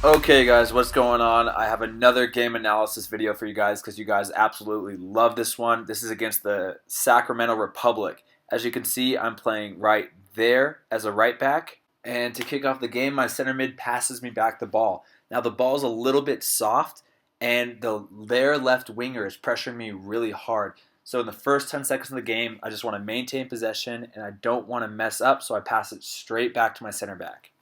Okay guys, what's going on? I have another game analysis video for you guys because you guys absolutely love this one. This is against the Sacramento Republic. As you can see, I'm playing right there as a right back. And to kick off the game, my center mid passes me back the ball. Now the ball's a little bit soft and their left winger is pressuring me really hard. So in the first 10 seconds of the game, I just want to maintain possession and I don't want to mess up, so I pass it straight back to my center back.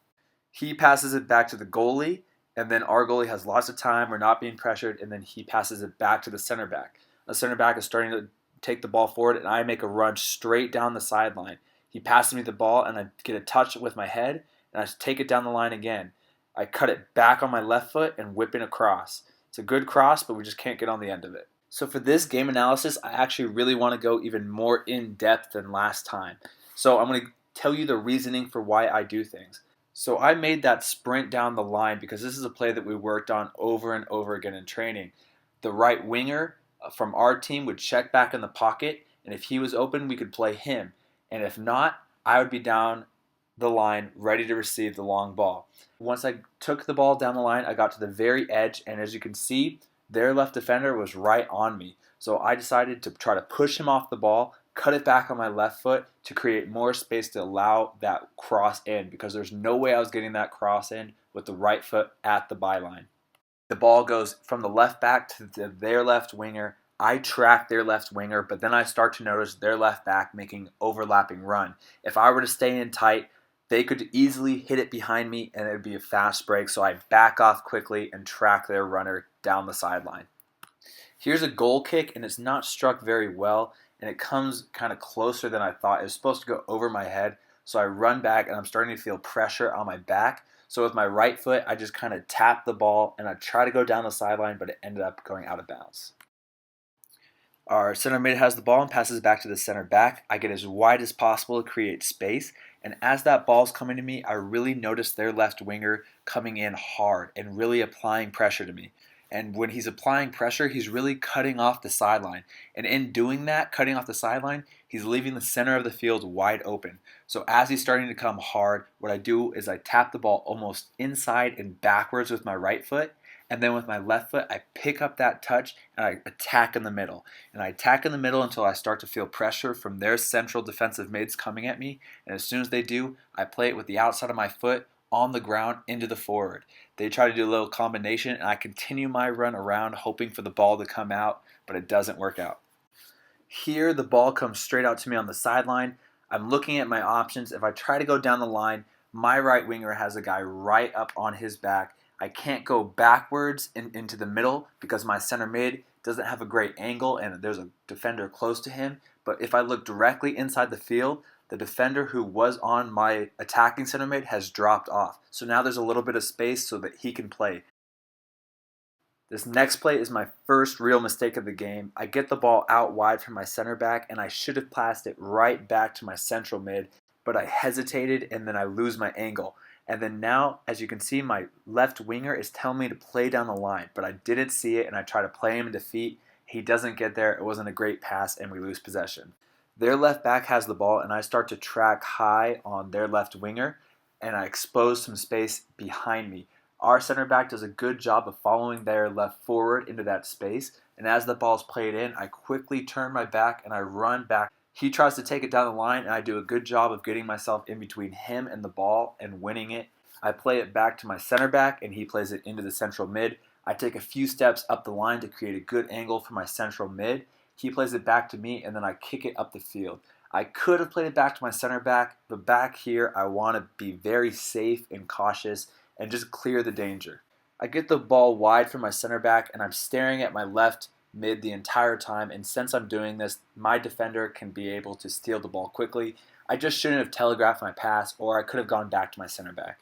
He passes it back to the goalie, and then our goalie has lots of time. We're not being pressured, and then he passes it back to the center back. The center back is starting to take the ball forward, and I make a run straight down the sideline. He passes me the ball, and I get a touch with my head, and I take it down the line again. I cut it back on my left foot and whip it across. It's a good cross, but we just can't get on the end of it. So for this game analysis, I actually really want to go even more in depth than last time. So I'm going to tell you the reasoning for why I do things. So I made that sprint down the line because this is a play that we worked on over and over again in training. The right winger from our team would check back in the pocket, and if he was open, we could play him. And if not, I would be down the line ready to receive the long ball. Once I took the ball down the line, I got to the very edge, and as you can see, their left defender was right on me. So I decided to try to push him off the ball, cut it back on my left foot to create more space to allow that cross in, because there's no way I was getting that cross in with the right foot at the byline. The ball goes from the left back to their left winger. I track their left winger, but then I start to notice their left back making overlapping run. If I were to stay in tight, they could easily hit it behind me and it would be a fast break, so I back off quickly and track their runner down the sideline. Here's a goal kick, and it's not struck very well, and it comes kind of closer than I thought. It was supposed to go over my head, so I run back, and I'm starting to feel pressure on my back. So with my right foot, I just kind of tap the ball, and I try to go down the sideline, but it ended up going out of bounds. Our center mid has the ball and passes back to the center back. I get as wide as possible to create space, and as that ball's coming to me, I really notice their left winger coming in hard and really applying pressure to me. And when he's applying pressure, he's really cutting off the sideline. And in doing that, cutting off the sideline, he's leaving the center of the field wide open. So as he's starting to come hard, what I do is I tap the ball almost inside and backwards with my right foot. And then with my left foot, I pick up that touch and I attack in the middle. And I attack in the middle until I start to feel pressure from their central defensive mids coming at me. And as soon as they do, I play it with the outside of my foot on the ground into the forward. They try to do a little combination, and I continue my run around hoping for the ball to come out, but it doesn't work out. Here, the ball comes straight out to me on the sideline. I'm looking at my options. If I try to go down the line, my right winger has a guy right up on his back. I can't go backwards into the middle because my center mid doesn't have a great angle and there's a defender close to him. But if I look directly inside the field, the defender who was on my attacking center mid has dropped off. So now there's a little bit of space so that he can play. This next play is my first real mistake of the game. I get the ball out wide from my center back, and I should have passed it right back to my central mid, but I hesitated and then I lose my angle. And then now, as you can see, my left winger is telling me to play down the line, but I didn't see it and I try to play him into feet. He doesn't get there. It wasn't a great pass and we lose possession. Their left back has the ball, and I start to track high on their left winger, and I expose some space behind me. Our center back does a good job of following their left forward into that space, and as the ball's played in, I quickly turn my back and I run back. He tries to take it down the line, and I do a good job of getting myself in between him and the ball and winning it. I play it back to my center back, and he plays it into the central mid. I take a few steps up the line to create a good angle for my central mid. He plays it back to me, and then I kick it up the field. I could have played it back to my center back, but back here I want to be very safe and cautious and just clear the danger. I get the ball wide from my center back, and I'm staring at my left mid the entire time, and since I'm doing this, my defender can be able to steal the ball quickly. I just shouldn't have telegraphed my pass, or I could have gone back to my center back.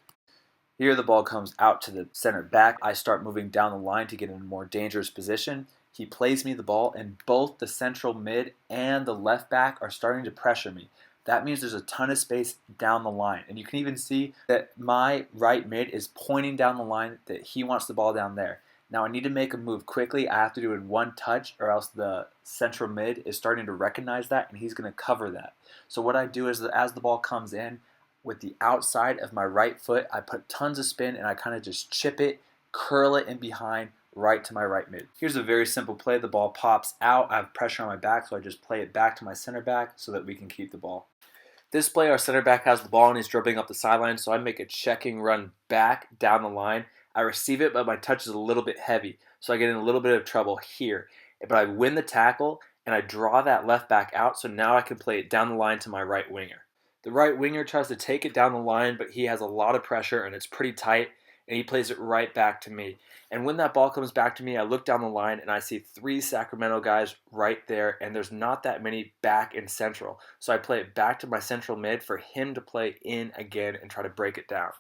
Here the ball comes out to the center back. I start moving down the line to get in a more dangerous position. He plays me the ball, and both the central mid and the left back are starting to pressure me. That means there's a ton of space down the line. And you can even see that my right mid is pointing down the line that he wants the ball down there. Now I need to make a move quickly. I have to do it in one touch or else the central mid is starting to recognize that and he's going to cover that. So what I do is that as the ball comes in, with the outside of my right foot, I put tons of spin and I kind of just chip it curl it in behind right to my right mid. Here's a very simple play. The ball pops out. I have pressure on my back, so I just play it back to my center back so that we can keep the ball. This play, our center back has the ball and he's dribbling up the sideline, so I make a checking run back down the line. I receive it, but my touch is a little bit heavy, so I get in a little bit of trouble here. But I win the tackle, and I draw that left back out, so now I can play it down the line to my right winger. The right winger tries to take it down the line, but he has a lot of pressure, and it's pretty tight, and he plays it right back to me. And when that ball comes back to me, I look down the line, and I see 3 Sacramento guys right there, and there's not that many back in central. So I play it back to my central mid for him to play in again and try to break it down.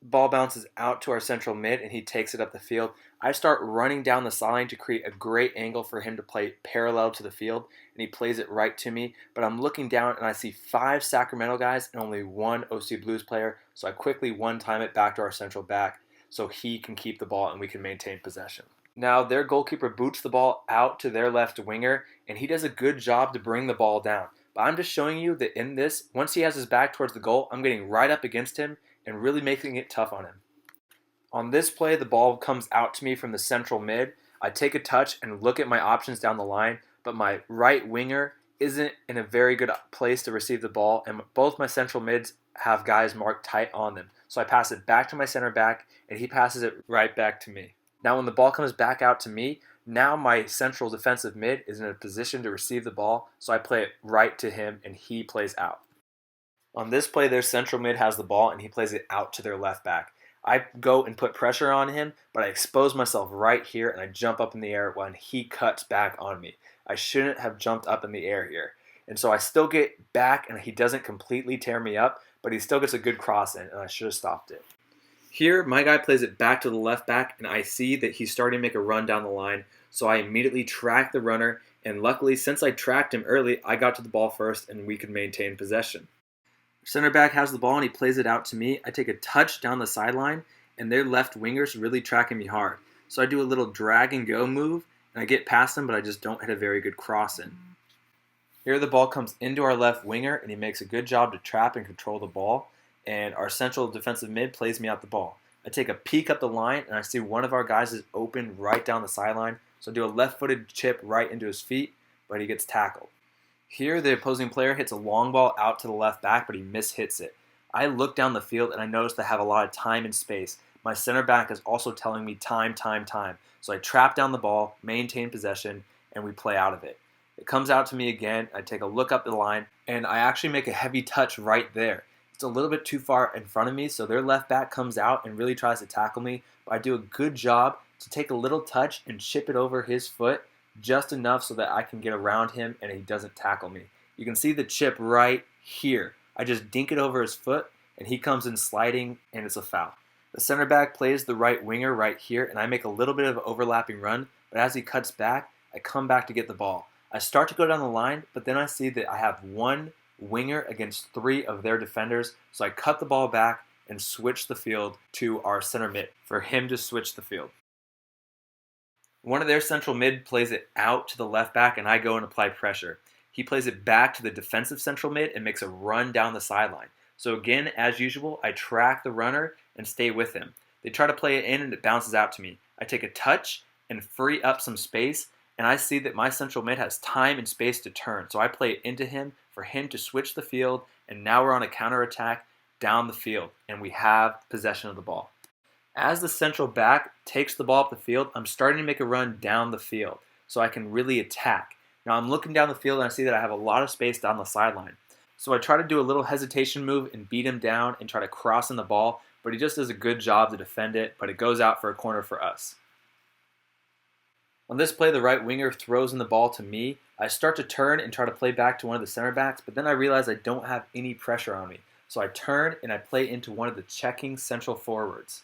The ball bounces out to our central mid, and he takes it up the field. I start running down the sideline to create a great angle for him to play parallel to the field, and he plays it right to me. But I'm looking down, and I see 5 Sacramento guys and only 1 OC Blues player, so I quickly one-time it back to our central back so he can keep the ball and we can maintain possession. Now, their goalkeeper boots the ball out to their left winger, and he does a good job to bring the ball down. But I'm just showing you that in this, once he has his back towards the goal, I'm getting right up against him and really making it tough on him. On this play, the ball comes out to me from the central mid. I take a touch and look at my options down the line, but my right winger isn't in a very good place to receive the ball, and both my central mids have guys marked tight on them. So I pass it back to my center back, and he passes it right back to me. Now when the ball comes back out to me, now my central defensive mid is in a position to receive the ball, so I play it right to him, and he plays out. On this play, their central mid has the ball, and he plays it out to their left back. I go and put pressure on him, but I expose myself right here, and I jump up in the air when he cuts back on me. I shouldn't have jumped up in the air here. And so I still get back, and he doesn't completely tear me up, but he still gets a good cross in, and I should have stopped it. Here, my guy plays it back to the left back, and I see that he's starting to make a run down the line, so I immediately track the runner, and luckily, since I tracked him early, I got to the ball first, and we could maintain possession. Center back has the ball, and he plays it out to me. I take a touch down the sideline, and their left wingers really tracking me hard. So I do a little drag and go move, and I get past him, but I just don't hit a very good cross in. Here the ball comes into our left winger, and he makes a good job to trap and control the ball, and our central defensive mid plays me out the ball. I take a peek up the line, and I see one of our guys is open right down the sideline, so I do a left-footed chip right into his feet, but he gets tackled. Here, the opposing player hits a long ball out to the left back, but he mishits it. I look down the field, and I notice I have a lot of time and space. My center back is also telling me time. So I trap down the ball, maintain possession, and we play out of it. It comes out to me again. I take a look up the line, and I actually make a heavy touch right there. It's a little bit too far in front of me, so their left back comes out and really tries to tackle me, but I do a good job to take a little touch and chip it over his foot, just enough so that I can get around him and he doesn't tackle me. You can see the chip right here. I just dink it over his foot, and he comes in sliding, and it's a foul. The center back plays the right winger right here, and I make a little bit of an overlapping run, but as he cuts back, I come back to get the ball. I start to go down the line, but then I see that I have 1 winger against 3 of their defenders, so I cut the ball back and switch the field to our center mid for him to switch the field. One of their central mid plays it out to the left back, and I go and apply pressure. He plays it back to the defensive central mid and makes a run down the sideline. So again, as usual, I track the runner and stay with him. They try to play it in, and it bounces out to me. I take a touch and free up some space, and I see that my central mid has time and space to turn. So I play it into him for him to switch the field, and now we're on a counterattack down the field, and we have possession of the ball. As the central back takes the ball up the field, I'm starting to make a run down the field so I can really attack. Now I'm looking down the field, and I see that I have a lot of space down the sideline. So I try to do a little hesitation move and beat him down and try to cross in the ball, but he just does a good job to defend it, but it goes out for a corner for us. On this play, the right winger throws in the ball to me. I start to turn and try to play back to one of the center backs, but then I realize I don't have any pressure on me. So I turn and I play into one of the checking central forwards.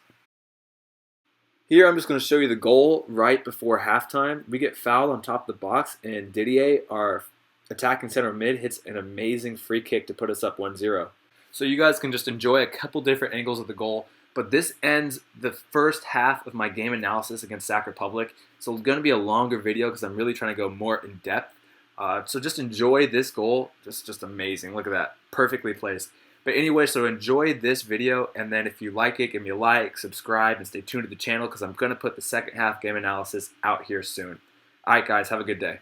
Here I'm just going to show you the goal right before halftime. We get fouled on top of the box, and Didier, our attacking center mid, hits an amazing free kick to put us up 1-0. So you guys can just enjoy a couple different angles of the goal. But this ends the first half of my game analysis against Sac Republic. So it's going to be a longer video because I'm really trying to go more in depth. So just enjoy this goal. Just amazing. Look at that. Perfectly placed. But anyway, so enjoy this video, and then if you like it, give me a like, subscribe, and stay tuned to the channel because I'm going to put the second half game analysis out here soon. All right, guys, have a good day.